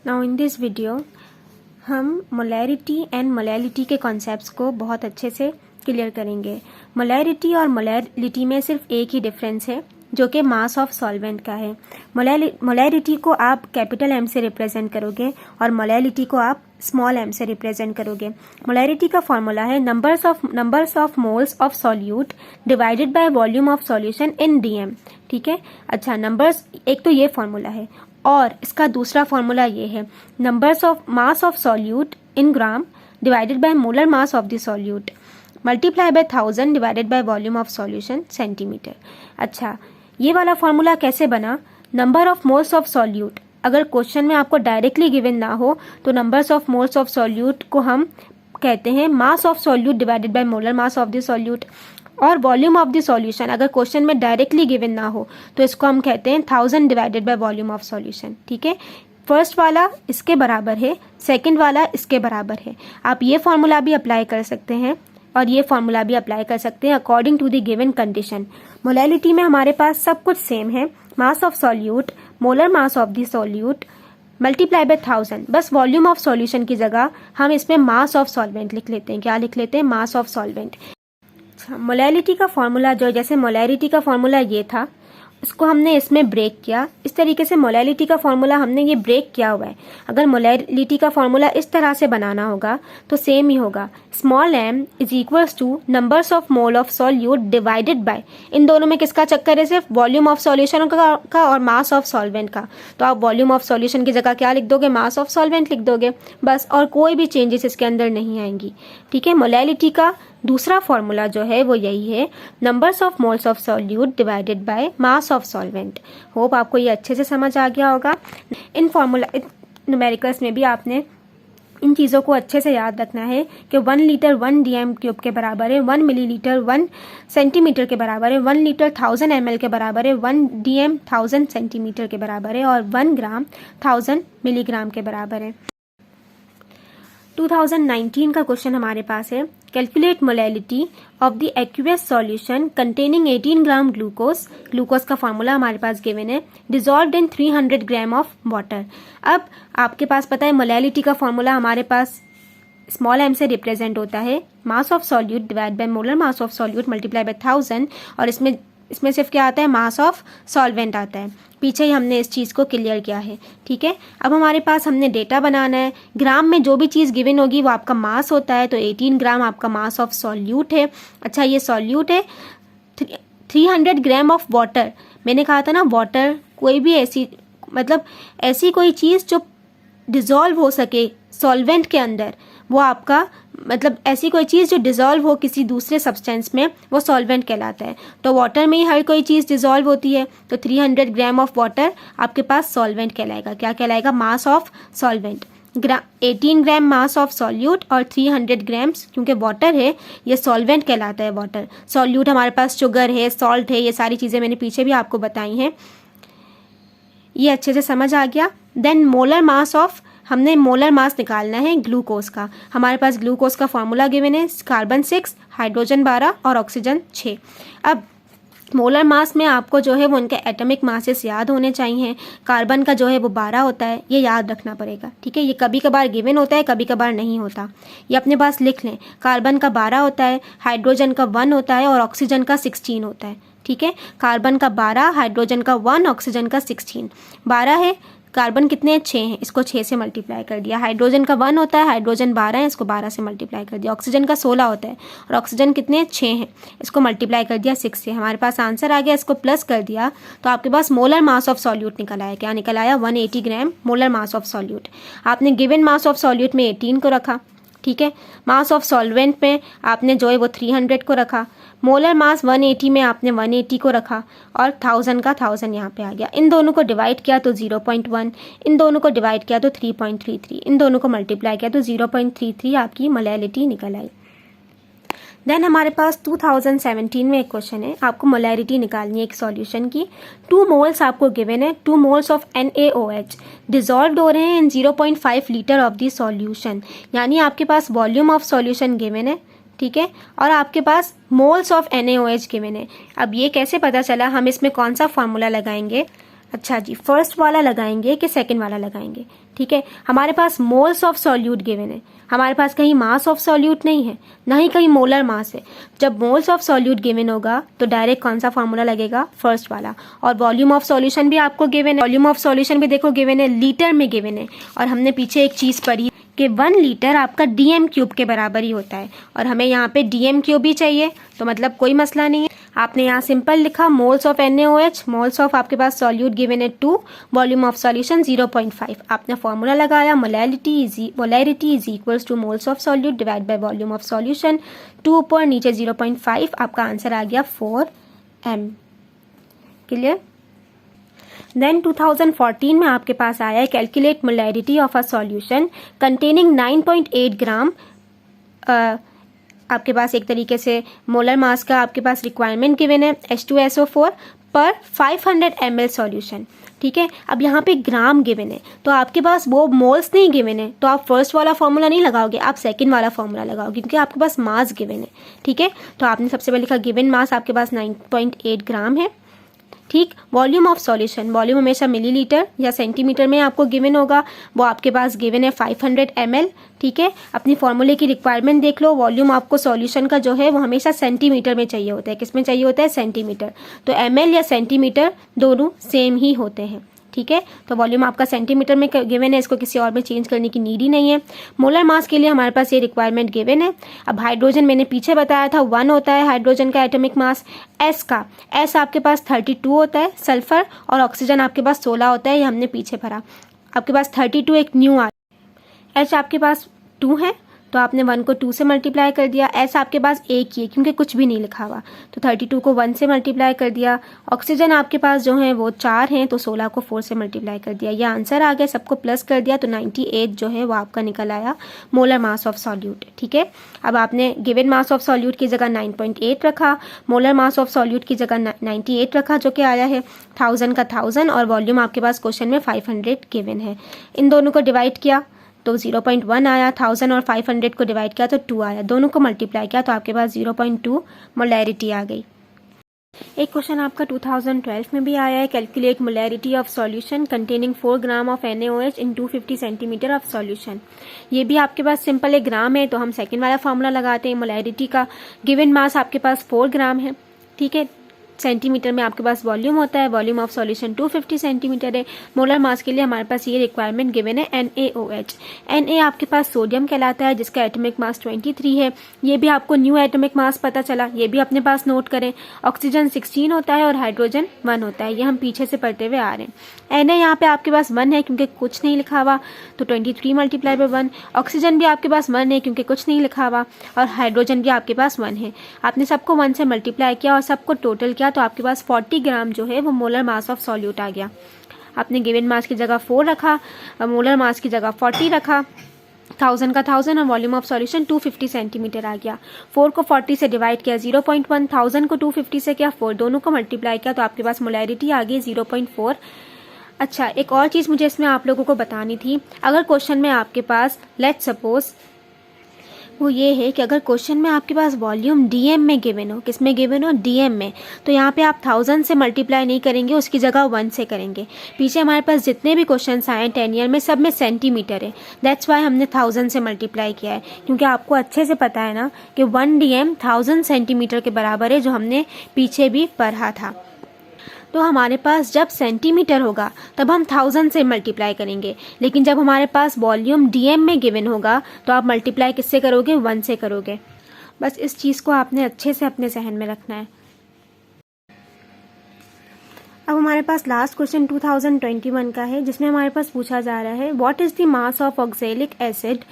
Now in this video हम molarity and molality के concepts को बहुत अच्छे से क्लियर करेंगे। मोलैरिटी और मोलैलिटी में सिर्फ एक ही डिफरेंस है जो कि मास ऑफ सॉल्वेंट का है। मोलैरिटी को आप कैपिटल एम से रिप्रेजेंट करोगे और मोलैलिटी को आप स्मॉल एम से रिप्रेजेंट करोगे। मोलैरिटी का फॉर्मूला है numbers of moles of solute divided by volume of solution in DM. ठीक है, अच्छा नंबर्स, एक तो ये फॉर्मूला है और इसका दूसरा फॉर्मूला ये है numbers of mass of solute in gram divided by molar mass of the solute multiply by 1000 divided by volume of solution centimetre. अच्छा, ये वाला फॉर्मूला कैसे बना? Number of moles of solute, अगर क्वेश्चन में आपको डायरेक्टली गिवन ना हो तो numbers of moles of solute को हम कहते हैं मास of solute divided by molar mass of the solute, और वॉल्यूम ऑफ द सॉल्यूशन अगर क्वेश्चन में डायरेक्टली गिवन ना हो तो इसको हम कहते हैं 1000 divided by volume of solution. ठीक है, फर्स्ट वाला इसके बराबर है, सेकंड वाला इसके बराबर है। आप ये फॉर्मूला भी अप्लाई कर सकते हैं और ये फॉर्मूला भी अप्लाई कर सकते हैं according to the given condition. Molality में हमारे पास सब कुछ सेम है, mass of solute molar mass of the solute multiply by 1000, बस वॉल्यूम ऑफ सॉल्यूशन की जगह हम इसमें मास ऑफ सॉल्वेंट लिख लेते हैं। क्या लिख लेते हैं? Mass of solvent. मोलैलिटी का फॉर्मूला जो, जैसे मोलैरिटी का फॉर्मूला ये था, इसको हमने इसमें ब्रेक किया। इस तरीके से मोलैलिटी का फॉर्मूला हमने ये ब्रेक किया हुआ है। अगर मोलैलिटी का फॉर्मूला इस तरह से बनाना होगा तो सेम ही होगा, small m is equals to numbers of mole of solute divided by, इन दोनों में किसका चक्कर है? सिर्फ वॉल्यूम ऑफ सॉल्यूशन का और मास ऑफ सॉल्वेंट का। तो आप वॉल्यूम ऑफ सॉल्यूशन की जगह क्या लिख दोगे? मास ऑफ सॉल्वेंट लिख दोगे बस, और कोई भी चेंजेस इसके अंदर नहीं आएंगी। ठीक है, मोलैलिटी का दूसरा फॉर्मूला जो है वो यही है, numbers of moles of solute divided by mass of solvent. Hope आपको ये अच्छे से समझ आ गया होगा। इन फॉर्मूला न्यूमेरिकल्स में भी आपने इन चीज़ों को अच्छे से याद रखना है कि 1 लीटर 1 डीएम क्यूब के बराबर है, 1 मिलीलीटर 1 सेंटीमीटर के बराबर है, 1 लीटर 1000 ml के बराबर है, 1 डीएम 1000 सेंटीमीटर के बराबर है और 1 ग्राम 1000 मिलीग्राम के बराबर है। 2019 का क्वेश्चन हमारे पास है, calculate molality of the aqueous solution containing 18 gram glucose. Glucose का फॉर्मूला हमारे पास गिवन है, dissolved in 300 gram of water. अब आपके पास पता है मोलैलिटी का फॉर्मूला हमारे पास स्मॉल m से रिप्रेजेंट होता है mass of solute divide by molar mass of solute multiply by 1000, और इसमें सिर्फ क्या आता है? मास ऑफ सॉल्वेंट आता है। पीछे ही हमने इस चीज़ को क्लियर किया है। ठीक है, अब हमारे पास हमने डेटा बनाना है। ग्राम में जो भी चीज़ गिवन होगी वो आपका मास होता है, तो 18 ग्राम आपका मास ऑफ सॉल्यूट है। अच्छा, ये सॉल्यूट है 300 ग्राम ऑफ वाटर। मैंने कहा था ना, वाटर कोई भी ऐसी, मतलब ऐसी कोई चीज़ जो डिज़ोल्व हो सके सॉल्वेंट के अंदर, वो आपका, मतलब ऐसी कोई चीज़ जो डिज़ोल्व हो किसी दूसरे सब्सटेंस में, वो सॉल्वेंट कहलाता है। तो वाटर में ही हर कोई चीज़ डिज़ोल्व होती है, तो 300 ग्राम ऑफ वाटर आपके पास सॉल्वेंट कहलाएगा। क्या कहलाएगा? Mass of solvent. 18 gram mass of solute और 300 ग्राम्स, क्योंकि वाटर है, ये सॉल्वेंट कहलाता है। वाटर सॉल्यूट हमारे पास शुगर है, सॉल्ट है, ये सारी चीज़ें मैंने पीछे भी आपको बताई हैं। ये अच्छे से समझ आ गया। देन मोलर मास ऑफ, हमने मोलर मास निकालना है ग्लूकोज का। हमारे पास ग्लूकोज का फॉर्मूला गिवन है, कार्बन 6 हाइड्रोजन 12 और ऑक्सीजन 6। अब मोलर मास में आपको जो है वो उनके एटॉमिक मासेस याद होने चाहिए। कार्बन का जो है वो 12 होता है, ये याद रखना पड़ेगा। ठीक है, ये कभी कभार गिवन होता है, कभी कभार नहीं होता, ये अपने पास लिख लें। कार्बन का 12 होता है, हाइड्रोजन का 1 होता है और ऑक्सीजन का 16 होता है। ठीक है, कार्बन का 12, हाइड्रोजन का 1, ऑक्सीजन का 16। 12 है, कार्बन कितने हैं? 6 हैं, इसको 6 से मल्टीप्लाई कर दिया। हाइड्रोजन का 1 होता है, हाइड्रोजन 12 है, इसको 12 से मल्टीप्लाई कर दिया। ऑक्सीजन का 16 होता है और ऑक्सीजन कितने हैं? 6 हैं, इसको मल्टीप्लाई कर दिया 6 से। हमारे पास आंसर आ गया, इसको प्लस कर दिया तो आपके पास मोलर मास ऑफ सॉल्यूट निकल आया। क्या निकल आया? 180 ग्राम मोलर मास ऑफ सॉल्यूट। आपने गिवन मास ऑफ सॉल्यूट में 18 को रखा। ठीक है, मास ऑफ सॉल्वेंट में आपने जो है वो 300 को रखा। मोलर मास 180 में आपने 180 को रखा और 1000 का 1000 यहाँ पे आ गया। इन दोनों को डिवाइड किया तो 0.1, इन दोनों को डिवाइड किया तो 3.33, इन दोनों को मल्टीप्लाई किया तो 0.33 आपकी मोलैलिटी निकल आई। देन हमारे पास 2017 में एक क्वेश्चन है, आपको मोलैरिटी निकालनी है एक सॉल्यूशन की। 2 मोल्स आपको गिवन है, 2 मोल्स ऑफ NaOH डिजॉल्व हो रहे हैं इन 0.5 लीटर ऑफ दी सॉल्यूशन। यानी आपके पास वॉल्यूम ऑफ सॉल्यूशन गिवन है, ठीक है, और आपके पास मोल्स ऑफ NaOH गिवन है। अब ये कैसे पता चला? हम इसमें कौन सा फॉर्मूला लगाएंगे? अच्छा जी, फर्स्ट वाला लगाएंगे कि सेकंड वाला लगाएंगे? ठीक है, हमारे पास मोल्स ऑफ सॉल्यूट गिवन है, हमारे पास कहीं मास ऑफ सॉल्यूट नहीं है, ना ही कहीं मोलर मास है। जब मोल्स ऑफ सॉल्यूट गिवन होगा तो डायरेक्ट कौन सा फॉर्मूला लगेगा? फर्स्ट वाला। और वॉल्यूम ऑफ सॉल्यूशन भी आपको गिवन है, वॉल्यूम ऑफ सॉल्यूशन भी देखो गिवन है, लीटर में गिवन है। और हमने पीछे एक चीज पढ़ी कि 1 लीटर आपका डीएम क्यूब के बराबर ही होता है, और हमें यहाँ पे डीएम क्यूब भी चाहिए, तो मतलब कोई मसला नहीं है। आपने यहाँ सिंपल लिखा moles of NaOH, moles of आपके पास सॉल्यूट गिवन है 2, वॉल्यूम ऑफ सॉल्यूशन 0.5। आपने फॉर्मूला लगाया, molarity is equals two moles of solute divide by volume of solution, 2 ऊपर नीचे 0.5, आपका आंसर आ गया 4m। क्लियर? देन 2014 में आपके पास आया है calculate molarity of a solution containing 9.8 ग्राम। आपके पास एक तरीके से मोलर मास का आपके पास रिक्वायरमेंट गिवन है H2SO4 पर 500 ml सॉल्यूशन। ठीक है, अब यहाँ पे ग्राम गिवन है, तो आपके पास वो मोल्स नहीं गिवन है, तो आप फर्स्ट वाला फॉर्मूला नहीं लगाओगे, आप सेकंड वाला फॉर्मूला लगाओगे, क्योंकि आपके पास मास गिवन है। ठीक है, तो आपने सबसे पहले लिखा गिवन मास आपके पास 9.8 ग्राम है। ठीक, वॉल्यूम ऑफ सॉल्यूशन, वॉल्यूम हमेशा मिलीलीटर या सेंटीमीटर में आपको गिवन होगा, वो आपके पास गिवन है 500 ml। ठीक है, अपनी फॉर्मूले की रिक्वायरमेंट देख लो, वॉल्यूम आपको सॉल्यूशन का जो है वो हमेशा सेंटीमीटर में चाहिए होता है। किस में चाहिए होता है? सेंटीमीटर। तो ml या सेंटीमीटर दोनों सेम ही होते हैं। ठीक है, तो वॉल्यूम आपका सेंटीमीटर में गिवन है, इसको किसी और में चेंज करने की नीड ही नहीं है। मोलर मास के लिए हमारे पास ये रिक्वायरमेंट गिवन है। अब हाइड्रोजन मैंने पीछे बताया था 1 होता है हाइड्रोजन का एटॉमिक मास। एस आपके पास 32 होता है, सल्फर और ऑक्सीजन आपके पास 16 होता है, ये हमने पीछे भरा। आपके पास 32 एक न्यू आ, एच आपके पास 2 है, तो आपने 1 को 2 से मल्टीप्लाई कर दिया। एस आपके पास एक ही है क्योंकि कुछ भी नहीं लिखा हुआ, तो 32 को 1 से मल्टीप्लाई कर दिया। ऑक्सीजन आपके पास जो है वो 4 हैं, तो 16 को 4 से मल्टीप्लाई कर दिया। ये आंसर आ गया, सबको प्लस कर दिया, तो 98 जो है वो आपका निकल आया मोलर मास ऑफ सॉल्यूट। ठीक है, अब आपने गिवन मास ऑफ सॉल्यूट की जगह 9.8 रखा, मोलर मास ऑफ सॉल्यूट की जगह 98 रखा, जो कि आया है 1000 का 1000, और वॉल्यूम आपके पास क्वेश्चन में 500 गिवन है। इन दोनों को डिवाइड किया तो 0.1 आया, 1000 और 500 को डिवाइड किया तो 2 आया, दोनों को मल्टीप्लाई किया तो आपके पास 0.2 मोलैरिटी आ गई। एक क्वेश्चन आपका 2012 में भी आया है, calculate molarity of solution containing 4 gram of NaOH in 250 centimetre of solution. ये भी आपके पास सिंपल 1 ग्राम है, तो हम सेकंड वाला फॉर्मूला लगाते हैं। मोलैरिटी का गिवन मास आपके पास 4 ग्राम है। ठीक है, सेंटीमीटर में आपके पास वॉल्यूम होता है, वॉल्यूम ऑफ सॉल्यूशन 250 सेंटीमीटर है। मोलर मास के लिए हमारे पास ये रिक्वायरमेंट गिवन है NaOH। Na आपके पास सोडियम कहलाता है, जिसका एटॉमिक मास 23 है। ये भी आपको न्यू एटॉमिक मास पता चला, ये भी अपने पास नोट करें। ऑक्सीजन 16 होता है और हाइड्रोजन 1 होता है, ये हम पीछे से पढ़ते हुए आ रहे हैं। Na यहाँ पे आपके पास 1 है क्योंकि कुछ नहीं लिखा हुआ, तो 23 मल्टीप्लाई बाय 1। ऑक्सीजन भी आपके पास 1 है क्योंकि कुछ नहीं लिखा हुआ, और हाइड्रोजन भी आपके पास 1 है। आपने सबको 1 से मल्टीप्लाई किया और सबको टोटल किया, तो आपके पास 40 ग्राम जो है वो मोलर मास ऑफ सॉल्यूट आ गया। आपने गिवन मास की जगह 4 रखा, मोलर मास की जगह 40 रखा, 1000 का 1000 और वॉल्यूम ऑफ सॉल्यूशन 250 सेंटीमीटर आ गया। 4 को 40 से डिवाइड किया 0.1, 1000 को 250 से किया 4, दोनों को मल्टीप्लाई किया तो आपके पास मोलैरिटी आ गई 0.4। अच्छा, एक और चीज़ मुझे इसमें आप लोगों को बतानी थी। अगर क्वेश्चन में आपके पास लेट्स सपोज वो ये है कि अगर क्वेश्चन में आपके पास वॉल्यूम डीएम में गिवन हो, किस में गिवन हो? डीएम में, तो यहाँ पे आप 1000 से मल्टीप्लाई नहीं करेंगे, उसकी जगह 1 से करेंगे। पीछे हमारे पास जितने भी क्वेश्चन आए 10 ईयर में, सब में सेंटीमीटर है, दैट्स वाई हमने 1000 से मल्टीप्लाई किया है, क्योंकि आपको अच्छे से पता है ना कि 1 डीएम 1000 सेंटीमीटर के बराबर है, जो हमने पीछे भी पढ़ा था। तो हमारे पास जब सेंटीमीटर होगा तब हम 1000 से मल्टीप्लाई करेंगे, लेकिन जब हमारे पास वॉल्यूम डीएम में गिवन होगा तो आप मल्टीप्लाई किससे करोगे? 1 से करोगे। बस इस चीज़ को आपने अच्छे से अपने जहन में रखना है। अब हमारे पास लास्ट क्वेश्चन 2021 का है, जिसमें हमारे पास पूछा जा रहा है what is the mass of oxalic acid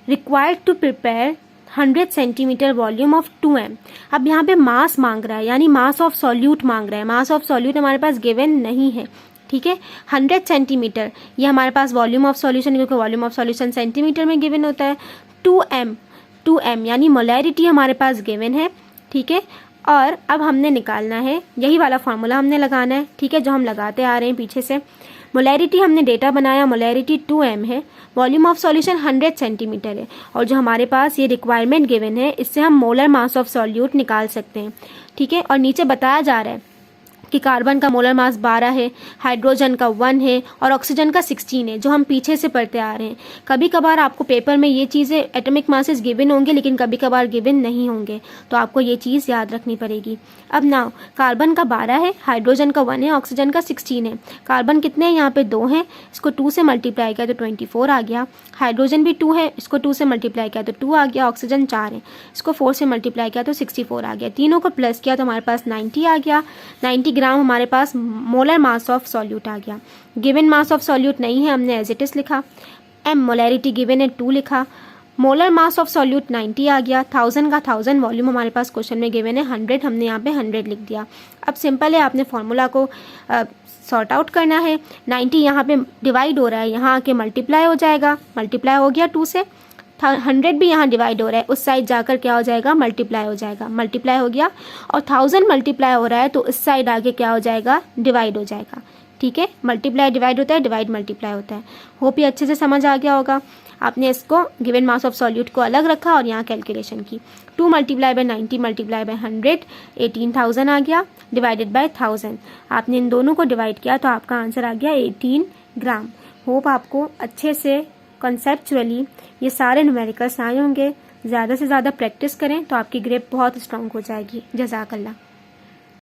required to prepare 100 centimetre volume of 2m। अब यहाँ पे मास मांग रहा है, यानी मास ऑफ सॉल्यूट मांग रहा है। मास ऑफ सॉल्यूट हमारे पास गिवन नहीं है। ठीक है, 100 सेंटीमीटर ये हमारे पास वॉल्यूम ऑफ सॉल्यूशन, क्योंकि वॉल्यूम ऑफ सॉल्यूशन सेंटीमीटर में गिवन होता है। 2m यानी मोलैरिटी हमारे पास गिवन है। ठीक है, और अब हमने निकालना है, यही वाला फॉर्मूला हमने लगाना है। ठीक है, जो हम लगाते आ रहे हैं पीछे से। मोलैरिटी हमने डेटा बनाया, मोलैरिटी 2m है, वॉल्यूम ऑफ सॉल्यूशन 100 सेंटीमीटर है, और जो हमारे पास ये रिक्वायरमेंट गिवन है, इससे हम मोलर मास ऑफ सॉल्यूट निकाल सकते हैं। ठीक है, और नीचे बताया जा रहा है कि कार्बन का मोलर मास 12 है, हाइड्रोजन का 1 है और ऑक्सीजन का 16 है, जो हम पीछे से पढ़ते आ रहे हैं। कभी कभार आपको पेपर में ये चीज़ें एटॉमिक मासेस गिवन होंगे, लेकिन कभी कभार गिवन नहीं होंगे, तो आपको ये चीज़ याद रखनी पड़ेगी। अब नाउ कार्बन का 12 है, हाइड्रोजन का 1 है, ऑक्सीजन का 16 है। कार्बन कितने हैं? यहाँ पे 2 हैं, इसको 2 से मल्टीप्लाई किया तो 24 आ गया। हाइड्रोजन भी 2 है, इसको 2 से मल्टीप्लाई किया तो 2 आ गया। ऑक्सीजन 4 है, इसको 4 से मल्टीप्लाई किया तो 64 आ गया। तीनों को प्लस किया तो हमारे पास 90 आ गया। 90 ग्राम हमारे पास मोलर मास ऑफ सॉल्यूट आ गया। गिवन मास ऑफ सॉल्यूट नहीं है, हमने एज इट इज लिखा। एम मोलैरिटी गिवन है 2 लिखा। मोलर मास ऑफ सॉल्यूट 90 आ गया। 1000 का 1000 वॉल्यूम हमारे पास क्वेश्चन में गिवन है 100, हमने यहाँ पे 100 लिख दिया। अब सिंपल है, आपने फॉर्मूला को सॉर्ट आउट करना है। 90 यहाँ पे डिवाइड हो रहा है, यहाँ आके मल्टीप्लाई हो जाएगा, मल्टीप्लाई हो गया 2 से। 100 भी यहाँ डिवाइड हो रहा है, उस साइड जाकर क्या हो जाएगा? मल्टीप्लाई हो जाएगा, मल्टीप्लाई हो गया। और 1000 मल्टीप्लाई हो रहा है तो इस साइड आगे क्या हो जाएगा? डिवाइड हो जाएगा। ठीक है, मल्टीप्लाई डिवाइड होता है, डिवाइड मल्टीप्लाई होता है। होप ये अच्छे से समझ आ गया होगा। आपने इसको गिवन मास ऑफ सॉल्यूट को अलग रखा और यहाँ कैलकुलेशन की। 2 मल्टीप्लाई बाय 90 मल्टीप्लाई बाय 100 18,000 आ गया, डिवाइडेड बाय 1000। आपने इन दोनों को डिवाइड किया तो आपका आंसर आ गया 18 ग्राम। होप आपको अच्छे से कॉन्सेप्चुअली ये सारे न्यूमेरिकल्स आए होंगे। ज़्यादा से ज़्यादा प्रैक्टिस करें तो आपकी ग्रिप बहुत स्ट्रांग हो जाएगी। जज़ाकल्लाह।